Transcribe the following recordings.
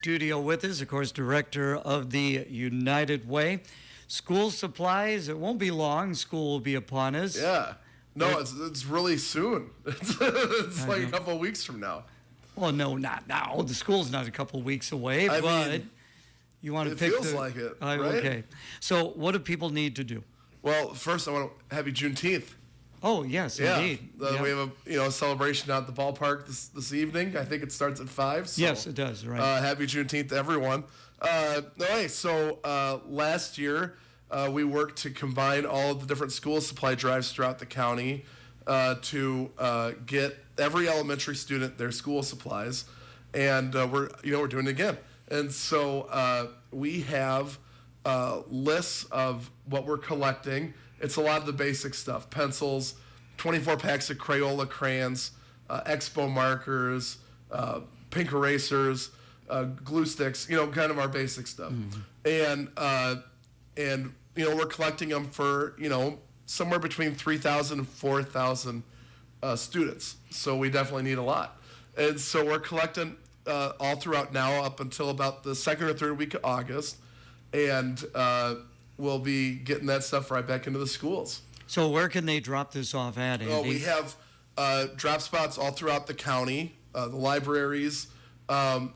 Studio with us, of course, director of the United Way. School supplies, it won't be long. School will be upon us. Yeah. No, it's really soon. It's like a couple of weeks from now. Well, no, not now. The school's not a couple of weeks away, I but mean, you want to it pick feels like it, right? Okay. So what do people need to do? Well, first I want to happy Juneteenth. Oh, yes, Yeah. indeed. Yep. We have a celebration out at the ballpark this evening. I think it starts at 5. So, yes, it does, right. Happy Juneteenth to everyone. Last year we worked to combine all of the different school supply drives throughout the county to get every elementary student their school supplies, and we're doing it again. And so we have lists of what we're collecting. It's a lot of the basic stuff: pencils, 24 packs of Crayola crayons, Expo markers, pink erasers, glue sticks. Kind of our basic stuff. Mm-hmm. And we're collecting them for somewhere between 3,000 and 4,000 students. So we definitely need a lot. And so we're collecting all throughout now up until about the second or third week of August, and we'll be getting that stuff right back into the schools. So where can they drop this off at, Andy? We have drop spots all throughout the county, the libraries, I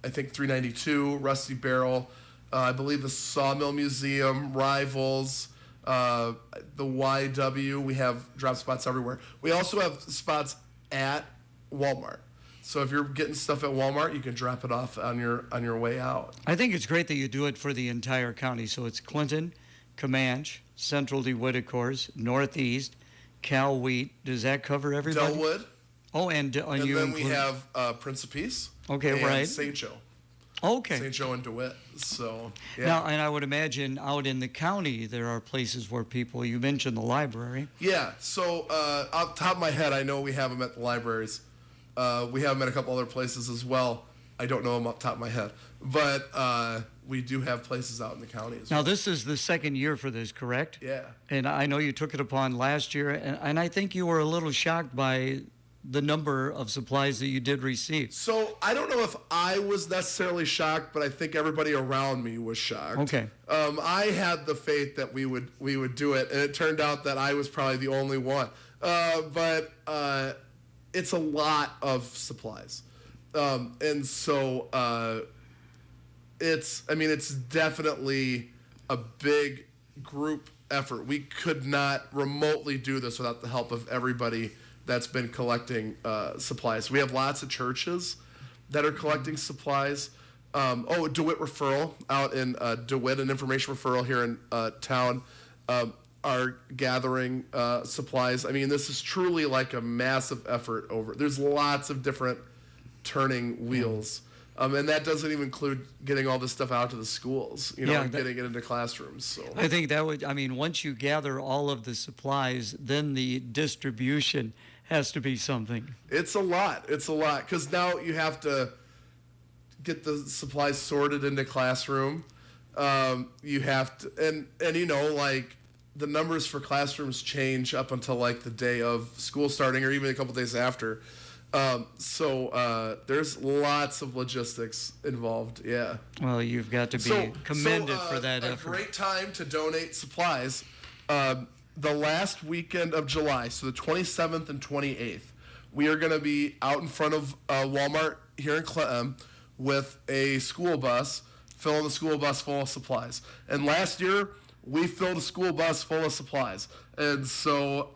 think 392, Rusty Barrel, I believe the Sawmill Museum, Rivals, the YW. We have drop spots everywhere. We also have spots at Walmart. So if you're getting stuff at Walmart, you can drop it off on your way out. I think it's great that you do it for the entire county. So it's Clinton, Comanche, Central DeWitt, Northeast, Cal Wheat. Does that cover everybody? Delwood. Oh, and you then we have Prince of Peace. Okay, and right. St. Joe. Okay. St. Joe and DeWitt. So, yeah. Now, and I would imagine out in the county there are places where you mentioned the library. Yeah. So off the top of my head, I know we have them at the libraries. We have them at a couple other places as well. I don't know them off the top of my head. But we do have places out in the county as well. Now, this is the second year for this, correct? Yeah. And I know you took it upon last year, and I think you were a little shocked by the number of supplies that you did receive. So I don't know if I was necessarily shocked, but I think everybody around me was shocked. Okay. I had the faith that we would do it, and it turned out that I was probably the only one. But it's a lot of supplies, and so it's definitely a big group effort. We could not remotely do this without the help of everybody that's been collecting supplies. We have lots of churches that are collecting supplies. DeWitt Referral out in DeWitt, an information referral here in town, are gathering supplies. I mean, this is truly like a massive effort there's lots of different turning wheels. And that doesn't even include getting all this stuff out to the schools, and getting it into classrooms. So I think that once you gather all of the supplies, then the distribution has to be something. It's a lot. Because now you have to get the supplies sorted into classroom. You have to, and the numbers for classrooms change up until the day of school starting, or even a couple days after. So there's lots of logistics involved. Yeah. Well, you've got to be commended for that effort. A great time to donate supplies. The last weekend of July, so the 27th and 28th, we are going to be out in front of Walmart here in Clinton with a school bus, filling the school bus full of supplies. And last year, we filled a school bus full of supplies. And so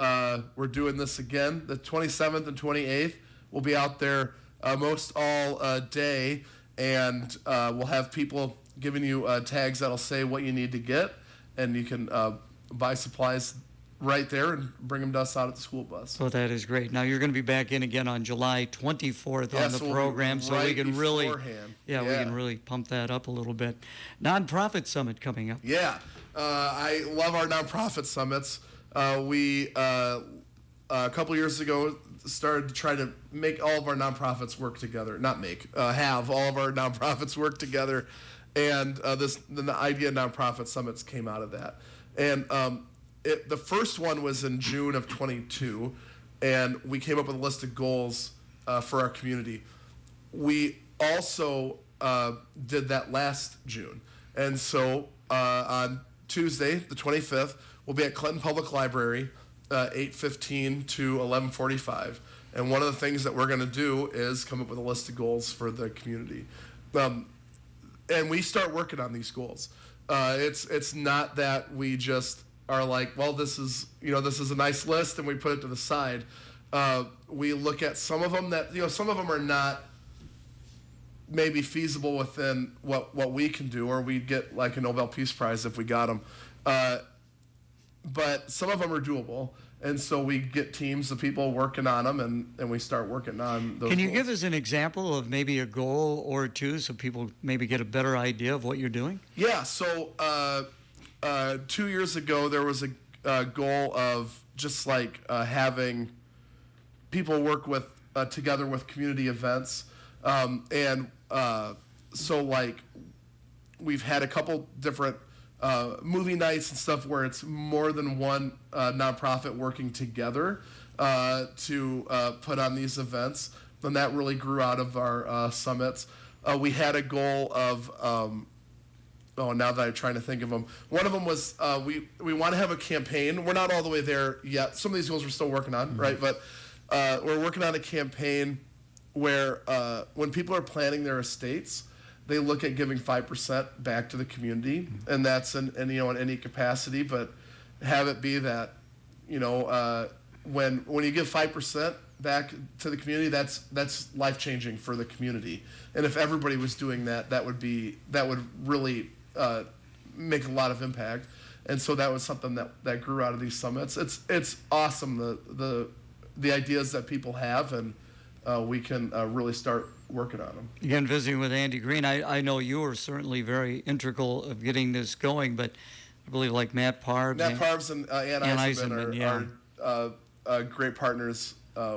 we're doing this again, the 27th and 28th. We'll be out there most all day, and we'll have people giving you tags that'll say what you need to get, and you can buy supplies right there and bring them to us out at the school bus. Well, that is great. Now, you're going to be back in again on July 24th on the program, so we can really, we can really pump that up a little bit. Nonprofit Summit coming up. Yeah, I love our nonprofit summits. We a couple years ago started to try to make all of our nonprofits work together. Have all of our nonprofits work together, and the idea of nonprofit summits came out of that. And the first one was in June of 22, and we came up with a list of goals for our community. We also did that last June. And so on Tuesday, the 25th, we'll be at Clinton Public Library, 8:15 to 11:45. And one of the things that we're going to do is come up with a list of goals for the community. And we start working on these goals. It's not that we just are like, well, this is a nice list and we put it to the side. We look at some of them some of them are not maybe feasible within what we can do, or we'd get like a Nobel Peace Prize if we got them. But some of them are doable. And so we get teams of people working on them, and we start working on those. Can you goals. give us an example of maybe a goal or two so people maybe get a better idea of what you're doing? Yeah. So 2 years ago, there was a goal of just like having people work with together with community events. So like we've had a couple different movie nights and stuff where it's more than one nonprofit working together to put on these events. And that really grew out of our summits. We had a goal of, now that I'm trying to think of them. One of them was we want to have a campaign. We're not all the way there yet. Some of these goals we're still working on, right? But we're working on a campaign where when people are planning their estates, they look at giving 5% back to the community, and that's in any capacity. But have it be that when you give 5% back to the community, that's life changing for the community. And if everybody was doing that, that would really make a lot of impact. And so that was something that grew out of these summits. It's awesome the ideas that people have, and we can really start working on them. Again, visiting with Andy Green, I know you are certainly very integral of getting this going, but I believe like Matt Parbs. Matt Parbs and Ann Eisenman are great partners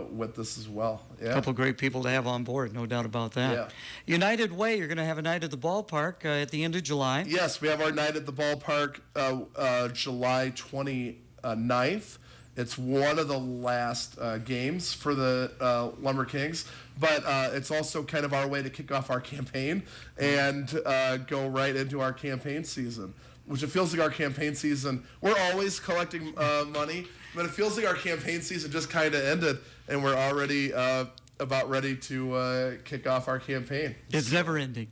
with this as well. Yeah. A couple of great people to have on board, no doubt about that. Yeah. United Way, you're going to have a night at the ballpark at the end of July. Yes, we have our night at the ballpark July 29th. It's one of the last games for the Lumber Kings, but it's also kind of our way to kick off our campaign and go right into our campaign season, which it feels like our campaign season, we're always collecting money, but it feels like our campaign season just kind of ended, and we're already about ready to kick off our campaign. It's never ending.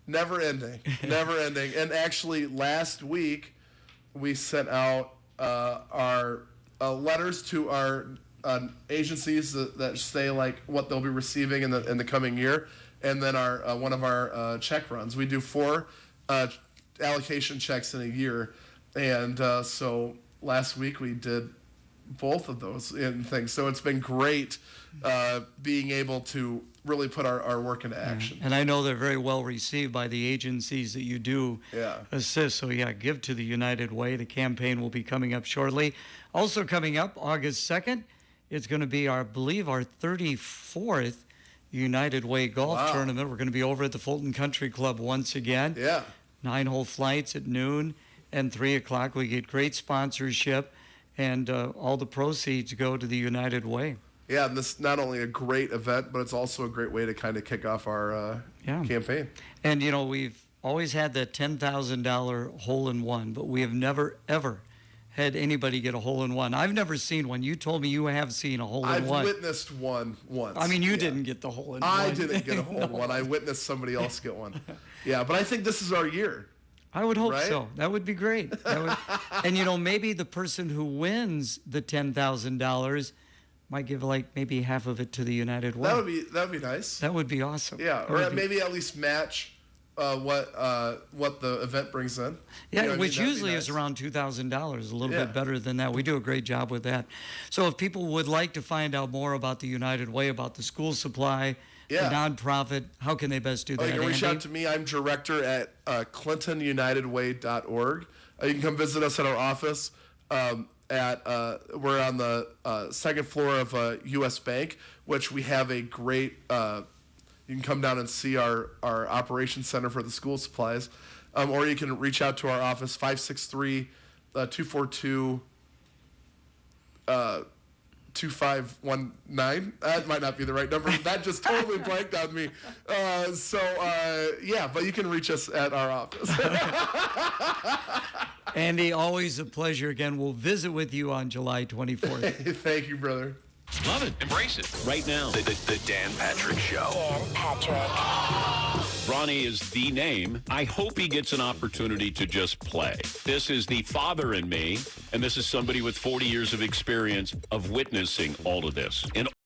Never ending. Never ending. And actually, last week, we sent out our letters to our agencies that say like what they'll be receiving in the coming year, and then our one of our check runs. We do 4 allocation checks in a year, and so last week we did both of those things. So it's been great being able to really put our work into action. And I know they're very well received by the agencies that you do assist. So give to the United Way. The campaign will be coming up shortly. Also coming up August 2nd, it's going to be our 34th United Way golf tournament. We're going to be over at the Fulton Country Club once again. Yeah. 9-hole flights at noon and 3 o'clock. We get great sponsorship, and all the proceeds go to the United Way. Yeah, and this is not only a great event, but it's also a great way to kind of kick off our campaign. And, we've always had that $10,000 hole-in-one, but we have never, ever had anybody get a hole-in-one. I've never seen one. You told me you have seen a hole-in-one. I've witnessed one once. I mean, you didn't get the hole-in-one. I didn't get a hole-in-one. I witnessed somebody else get one. Yeah, but I think this is our year. I would hope so. That would be great. And, maybe the person who wins the $10,000 might give maybe half of it to the United Way. That would be nice. That would be awesome. Yeah, or maybe at least match what the event brings in. Yeah, which usually is around $2,000, a little bit better than that. We do a great job with that. So if people would like to find out more about the United Way, about the school supply, the nonprofit, how can they best do that? You can reach out to me. I'm director at ClintonUnitedWay.org. You can come visit us at our office. We're on the second floor of U.S. Bank, which we have a great. You can come down and see our operations center for the school supplies, or you can reach out to our office 563-242-1000. 2519. That might not be the right number. That just totally blanked on me. But you can reach us at our office. Andy, always a pleasure. Again, we'll visit with you on July 24th. Thank you, brother. Love it. Embrace it. Right now. The Dan Patrick Show. Dan Patrick. Ronnie is the name. I hope he gets an opportunity to just play. This is the father in me, and this is somebody with 40 years of experience of witnessing all of this. And